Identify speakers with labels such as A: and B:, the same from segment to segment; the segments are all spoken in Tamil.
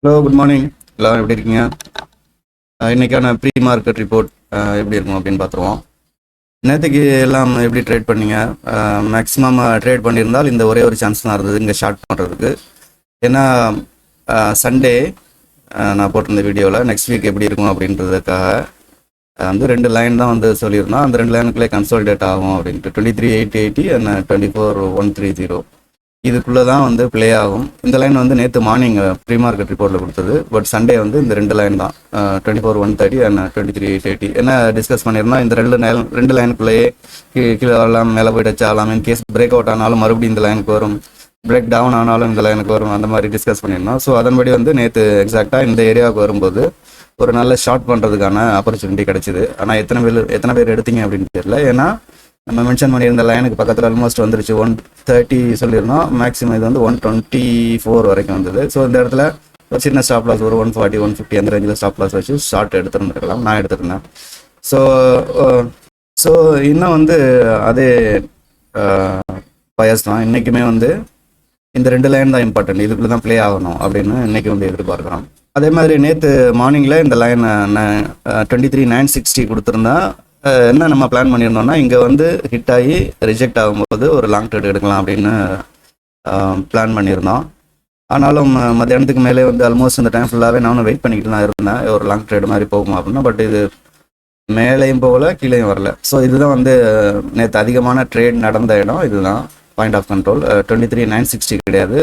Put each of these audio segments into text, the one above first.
A: Hello, good morning. எல்லோரும் எப்படி இருக்கீங்க? இன்றைக்கான ப்ரீ மார்க்கெட் ரிப்போர்ட் எப்படி இருக்கும் அப்படின்னு பார்த்துருவோம். நேற்றுக்கு எல்லாம் எப்படி ட்ரேட் பண்ணீங்க? மேக்ஸிமம் ட்ரேட் பண்ணியிருந்தால் இந்த ஒரே ஒரு சான்ஸ் தான் இருந்தது இங்கே ஷார்ட் பண்ணுறதுக்கு. ஏன்னா சண்டே நான் போட்டிருந்த வீடியோவில் நெக்ஸ்ட் வீக் எப்படி இருக்கும் அப்படின்றதுக்காக வந்து 2 லைன் தான் வந்து சொல்லியிருந்தோம். அந்த 2 லைனுக்குள்ளே கன்சாலிடேட் ஆகும் அப்படின்ட்டு 23,880 அண்ட் 24,130 இதுக்குள்ளே தான் வந்து ப்ளே ஆகும். இந்த லைன் வந்து நேற்று மார்னிங் ப்ரீ மார்க்கெட் ரிப்போர்ட்டில் கொடுத்தது. பட் சண்டே வந்து இந்த 2 லைன் தான் 24,130 அண்ட் 23,880 என்ன டிஸ்கஸ் பண்ணியிருந்தோம். இந்த 2 லைனுக்குள்ளேயே கீழே வரலாம், மேலே போய் டச் ஆகலாம். இன் கேஸ் பிரேக் அவுட் ஆனாலும் மறுபடியும் இந்த லைனுக்கு வரும், பிரேக் டவுன் ஆனாலும் இந்த லைனுக்கு வரும், அந்த மாதிரி டிஸ்கஸ் பண்ணியிருந்தோம். ஸோ அதன்படி வந்து நேற்று எக்ஸாக்டாக இந்த ஏரியாவுக்கு வரும்போது ஒரு நல்ல ஷார்ட் பண்ணுறதுக்கான ஆப்பர்ச்சுனிட்டி கிடச்சிது. ஆனால் எத்தனை பேர் எடுத்தீங்க அப்படின்னு தெரியல. ஏன்னா நம்ம மென்ஷன் பண்ணியிருந்த லைனுக்கு பக்கத்தில் ஆல்மோஸ்ட் வந்துருச்சு. 130 சொல்லியிருந்தோம். மேக்ஸிமம் இது வந்து 124 வரைக்கும் வந்தது. ஸோ இந்த இடத்துல ஒரு சின்ன ஸ்டாப் லாஸ் ஒரு 140 150 அந்த ரேஞ்சில் ஸ்டாப் லாஸ் வச்சு ஷார்ட் எடுத்துருந்துருக்கலாம். நான் எடுத்துருந்தேன். ஸோ இன்னும் வந்து அதே பயஸ் தான். இன்றைக்குமே வந்து இந்த 2 லைன் தான் இம்பார்ட்டன்ட், இதுக்குள்ளே தான் ப்ளே ஆகணும் அப்படின்னு இன்றைக்கி வந்து எதிர்பார்க்குறோம். அதே மாதிரி நேற்று மார்னிங்கில் இந்த லைன் 23,960 கொடுத்துருந்தா என்ன நம்ம பிளான் பண்ணியிருந்தோம்னா, இங்கே வந்து ஹிட் ஆகி ரிஜெக்ட் ஆகும்போது ஒரு லாங் ட்ரேட் எடுக்கலாம் அப்படின்னு பிளான் பண்ணியிருந்தோம். ஆனாலும் மத்தியானத்துக்கு மேலே வந்து ஆல்மோஸ்ட் இந்த டைம் ஃபுல்லாகவே நானும் வெயிட் பண்ணிக்கிட்டு தான் இருந்தேன், ஒரு லாங் ட்ரேட் மாதிரி போகுமா அப்படின்னா. பட் இது மேலேயும் போகல, கீழேயும் வரல. ஸோ இதுதான் வந்து நேற்று அதிகமான ட்ரேட் நடந்த இடம். இதுதான் பாயிண்ட் ஆஃப் கண்ட்ரோல். 23,960 கிடையாது,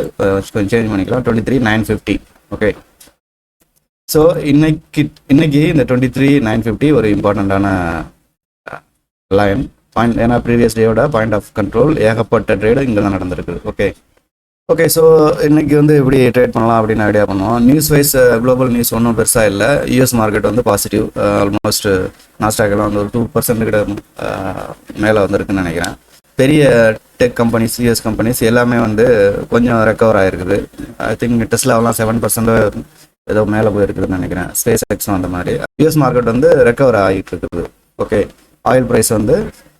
A: கொஞ்சம் சேஞ்ச் பண்ணிக்கலாம், 23,950. ஓகே. ஸோ இன்னைக்கு இந்த 23,950 ஒரு இம்பார்ட்டண்ட்டான லைன் பாயிண்ட். ஏன்னா ப்ரீவியஸ் டேயோட பாயிண்ட் ஆஃப் கண்ட்ரோல் ஏகப்பட்ட ட்ரேடு இங்கே தான் நடந்திருக்குது. ஓகே. ஸோ இன்னைக்கு வந்து எப்படி ட்ரேட் பண்ணலாம் அப்படின்னு ஐடியா பண்ணுவோம். நியூஸ் வைஸ் குளோபல் நியூஸ் ஒன்றும் பெருசாக இல்லை. யூஎஸ் மார்க்கெட் வந்து பாசிட்டிவ். ஆல்மோஸ்ட் நாஸ்டாக்லாம் வந்து ஒரு 2% கிட்ட மேலே வந்திருக்குன்னு நினைக்கிறேன். பெரிய டெக் கம்பெனிஸ், யூஎஸ் கம்பெனிஸ் எல்லாமே வந்து கொஞ்சம் ரெக்கவர் ஆகிருக்குது. ஐ திங்க் டெஸ்லாவெலாம் 7% ஏதோ மேலே போயிருக்குதுன்னு நினைக்கிறேன். ஸ்பேஸ் எக்ஸும் அந்த மாதிரி. யூஎஸ் மார்க்கெட் வந்து ரெக்கவர் ஆகிட்டு இருக்குது. ஓகே. ஆயில் ப்ரைஸ் வந்து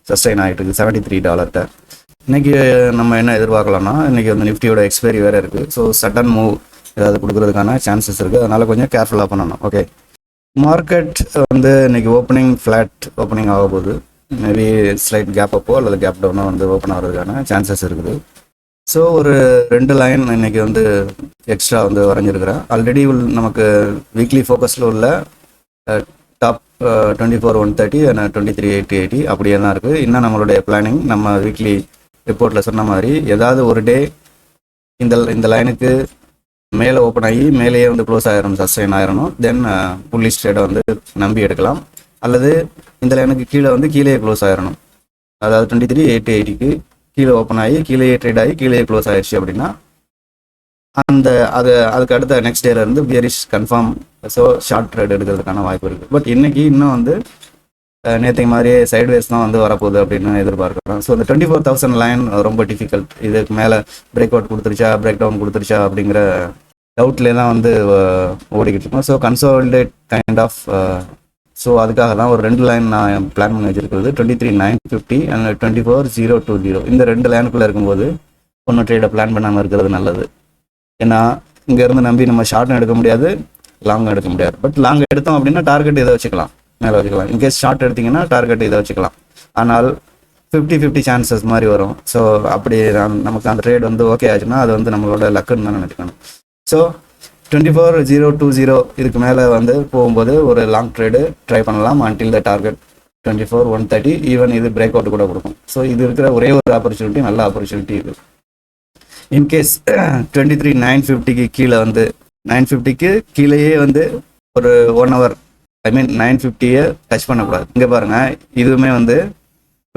A: சஸ்டைன் ஆகிட்டு இருக்குது $73. இன்றைக்கி நம்ம என்ன எதிர்பார்க்கலாம்னா, இன்றைக்கி வந்து நிஃப்டியோட எக்ஸ்பைரி வேறு இருக்குது. ஸோ சடன் மூவ் ஏதாவது கொடுக்குறதுக்கான சான்சஸ் இருக்குது. அதனால் கொஞ்சம் கேர்ஃபுல்லாக பண்ணணும். ஓகே. மார்க்கெட் வந்து இன்றைக்கி ஓப்பனிங் ஃப்ளாட் ஓப்பனிங் ஆக போகுது. மேபி ஸ்லைட் கேப் அப்போ அல்லது கேப் டவுனோ வந்து ஓப்பன் ஆகிறதுக்கான சான்சஸ் இருக்குது. ஸோ ஒரு 2 லைன் இன்றைக்கி வந்து எக்ஸ்ட்ரா வந்து வரைஞ்சிருக்கிறேன். ஆல்ரெடி நமக்கு வீக்லி ஃபோக்கஸில் உள்ள டாப் 24,130 அண்ட் 23,880 அப்படியே தான் இருக்குது. இன்னும் நம்மளுடைய பிளானிங் நம்ம வீக்லி ரிப்போர்ட்டில் சொன்ன மாதிரி ஏதாவது ஒரு டே இந்த லைனுக்கு மேலே ஓப்பன் ஆகி மேலேயே வந்து க்ளோஸ் ஆகிரும், சஸ்டைன் ஆகிடணும். தென் புல்லிஷ் ட்ரேடை வந்து நம்பி எடுக்கலாம். அல்லது இந்த லைனுக்கு கீழே வந்து கீழே க்ளோஸ் ஆகிடணும். அதாவது 23,880க்கு கீழே ஓப்பன் ஆகி கீழே ட்ரேட் ஆகி கீழே க்ளோஸ் ஆகிடுச்சு அப்படின்னா அதுக்கு அடுத்த நெக்ஸ்ட் டேல இருந்து bearish confirm. So short trade எடுக்கிறதுக்கான வாய்ப்பு இருக்குது. பட் இன்னைக்கு இன்னும் வந்து நேற்றைக்கு மாதிரியே சைட்வேஸ் தான் வந்து வரப்போகுது அப்படின்னு எதிர்பார்க்குறோம். ஸோ இந்த 24,000 லைன் ரொம்ப டிஃபிகல்ட். இதுக்கு மேலே பிரேக் அவுட் கொடுத்துருச்சா, பிரேக் டவுன் கொடுத்துருச்சா அப்படிங்கிற டவுட்லேயே தான் வந்து ஓடிக்கிட்டு இருக்கோம். So consolidate kind of. So அதுக்காக தான் ஒரு 2 லைன் நான் பிளான் பண்ணி வச்சிருக்கிறது. 23,950 அண்ட் 24,020. இந்த 2 லைனுக்குள்ளே இருக்கும்போது ஒன்றும் ட்ரேடை பிளான் பண்ணாமல் இருக்கிறது நல்லது. ஏன்னா இங்கேருந்து நம்பி நம்ம ஷார்ட்டும் எடுக்க முடியாது, லாங்கும் எடுக்க முடியாது. பட் லாங் எடுத்தோம் அப்படின்னா டார்கெட் இதை வச்சுக்கலாம், மேலே வச்சுக்கலாம். இன்கேஸ் ஷார்ட் எடுத்திங்கன்னா டார்கெட் இதை வச்சுக்கலாம். ஆனால் 50-50 சான்சஸ் மாதிரி வரும். ஸோ அப்படி நமக்கு அந்த ட்ரேட் வந்து ஓகே ஆச்சுன்னா அது வந்து நம்மளோட லக்குன்னு தான் நினைக்கணும். ஸோ 24,020 இதுக்கு மேலே வந்து போகும்போது ஒரு லாங் ட்ரேடு ட்ரை பண்ணலாம். Until the target 24,130. ஈவன் இது பிரேக் அவுட் கூட கொடுக்கும். ஸோ இது இருக்கிற ஒரே ஒரு ஆப்பர்ச்சுனிட்டி, நல்ல ஆப்பர்ச்சுனிட்டி இது. இன்கேஸ் 23,950க்கு கீழே வந்து 950க்கு கீழேயே வந்து ஒரு 1 hour, ஐ மீன் 950 டச் பண்ணக்கூடாது. இங்கே பாருங்கள், இதுவுமே வந்து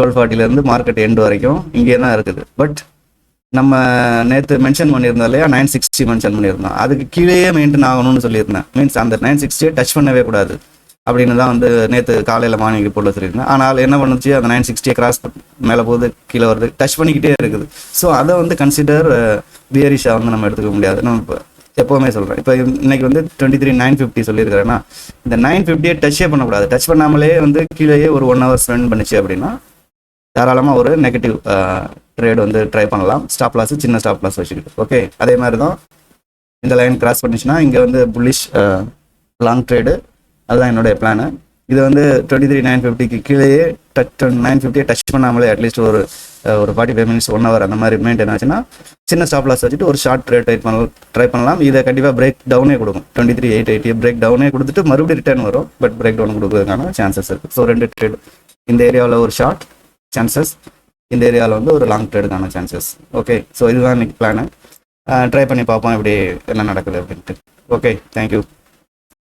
A: 1240 மார்க்கெட் எண்டு வரைக்கும் இங்கே தான் இருக்குது. பட் நம்ம நேற்று மென்ஷன் பண்ணியிருந்தோம் இல்லையா, 960 மென்ஷன் பண்ணியிருந்தோம். அதுக்கு கீழேயே மெயின்டைன் ஆகணும்னு சொல்லியிருந்தேன். மீன்ஸ் அந்த 960 டச் பண்ணவே கூடாது அப்படின்னு தான் வந்து நேற்று காலையில் மார்னிங் ரிப்போர்ட்டில் சொல்லியிருந்தேன். ஆனால் என்ன பண்ணுச்சு, அந்த 960 கிராஸ் மேலே போகுது, கீழே வருது, டச் பண்ணிக்கிட்டே இருக்குது. ஸோ அதை வந்து கன்சிடர் பியரிஷாக வந்து நம்ம எடுத்துக்க முடியாது. நம்ம இப்போ எப்போவுமே சொல்கிறேன். இப்போ இன்னைக்கு வந்து 23,950 சொல்லியிருக்கிறேன்னா இந்த 950 டச்சே பண்ணக்கூடாது. டச் பண்ணாமலே வந்து கீழேயே ஒரு 1 hour ஸ்பெண்ட் பண்ணிச்சு அப்படின்னா தாராளமாக ஒரு நெகட்டிவ் ட்ரேட் வந்து ட்ரை பண்ணலாம். ஸ்டாப் லாஸ் சின்ன ஸ்டாப் லாஸ் வச்சுக்கிட்டு. ஓகே. அதே மாதிரி தான் இந்த லைன் கிராஸ் பண்ணிச்சுன்னா இங்கே வந்து புல்லிஷ் லாங் ட்ரேடு, அதுதான் என்னுடைய பிளானு. இது வந்து 23,950க்கு கீழேயே 950 டச் பண்ணாமலே அட்லீஸ்ட் ஒரு 45 மினிட்ஸ் 1 hour அந்த மாதிரி மெயின்டைன் ஆச்சுன்னா சின்ன ஸ்டாப் லாஸ் வச்சுட்டு ஒரு ஷார்ட் ட்ரேட் ட்ரை பண்ணலாம். இதை கண்டிப்பாக பிரேக் டவுனே கொடுக்கும். 23,880 பிரேக் டவுனே கொடுத்துட்டு மறுபடியும் ரிட்டர்ன் வரும். பட் பிரேக் டவுன் கொடுக்குறதுக்கான சான்சஸ் இருக்குது. ஸோ 2 ட்ரேட், இந்த ஏரியாவில் ஒரு ஷார்ட் சான்சஸ், இந்த ஏரியாவில் வந்து ஒரு லாங் ட்ரேடுக்கான சான்சஸ். ஓகே, ஸோ இதுதான் இன்னைக்கு பிளானு. ட்ரை பண்ணி பார்ப்போம் இப்படி என்ன நடக்குது அப்படின்ட்டு. Okay, thank you.